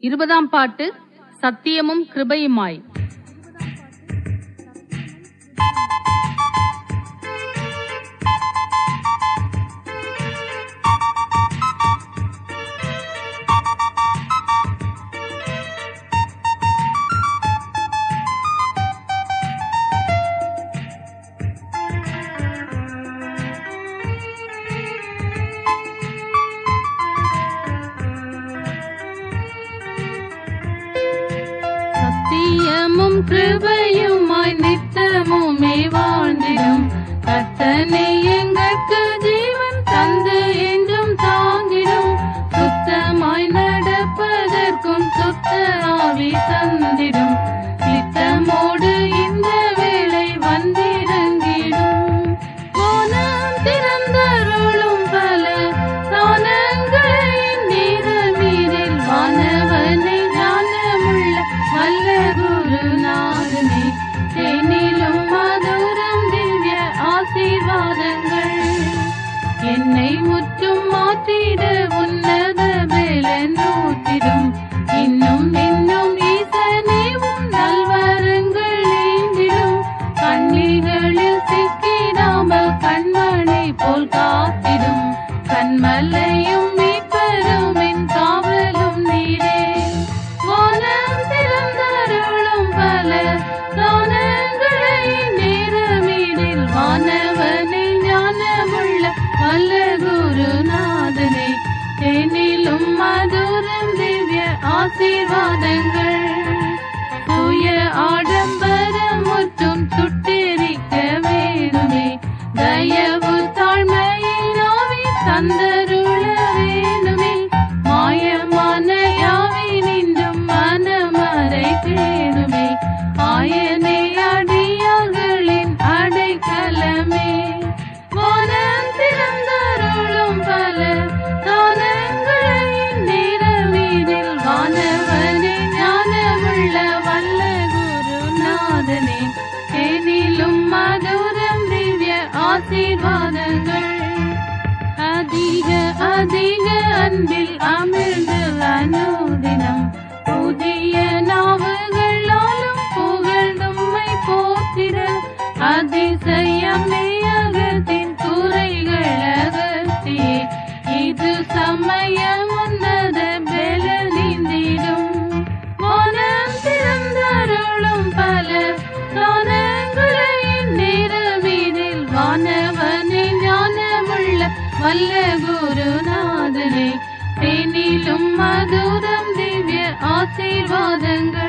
20ஆம் பாட்டு சத்தியமும் கிருபையுமாய். சத்தியமும் கிருபையுமாய் நித்தமுமே வாழ்ந்திடும் கர்த்தனே எங்களுக்கு ஜீவன் தந்து என்றும் தாங்கிடும். சுத்தமாய் நடப்பதற்கும் சுத்த ஆவி தந்திடும். நித்தமோடு இந்த வேளை வந்திறங்கிடும். வானம் திறந்தருளும் பல தானங்களை நீரமீரில் வானவனை ஞானமுள்ள வல்ல குருநாதனே தேனிலும் மதுரம் திவ்ய ஆசீர்வாதங்கள் என்னை முற்றும் மாற்றிட உன்னத வேலூற்றிடும். இன்னும் இன்னும் ஈசனேவும் நல்வரங்கள் ஏந்திடும். கண்ணிகளில் சிக்கிடாமல் கண்மணி போல் காத்திடும். கண்மலையும் மீட்பரும் என் காவலும் நீரே. வானம் திறந்தருளும் பல தானங்களை நேரமீடில் வானவனை ஞானமுள்ள வல்ல குருநாதனே தேனிலும் மதுரம் திவ்ய ஆசீர்வாதங்கள் தூய ஆடம்பரம் முற்றும் சுட்டெரிக்க வேணுமே. தயவு தாழ்மையின் ஆவி தந்தருள வேணுமே. மாயமான யாவை நின்றும் மனமறை பேணுமே. ஆயனே அடியார்களின் அடைக்கலமே. வானம் திறந்தருளும் பல தானங்களை நேரமீதில் வானவனே ஞானமுள்ள வல்ல குருநாதனே தேனிலும் மதுரம் திவ்ய ஆசீர்வாதங்கள் அதிக அதிக அன்பில் அமிழ்ந்து அனுதினம் புதிய நாவுகளாலும் புகழ்ந்தும்மை போற்றிட அதிசயமே அகத்தின் குறைகள் அகத்தியே இது சமயம் உன்னத பெலனிந்திடும். வானம் திறந்தருளும் பல தானங்களை நேரமீதில் வானவனை ஞானமுள்ள வல்ல குருநாதனே தேனிலும் மதுரம் திவ்ய ஆசீர்வாதங்கள்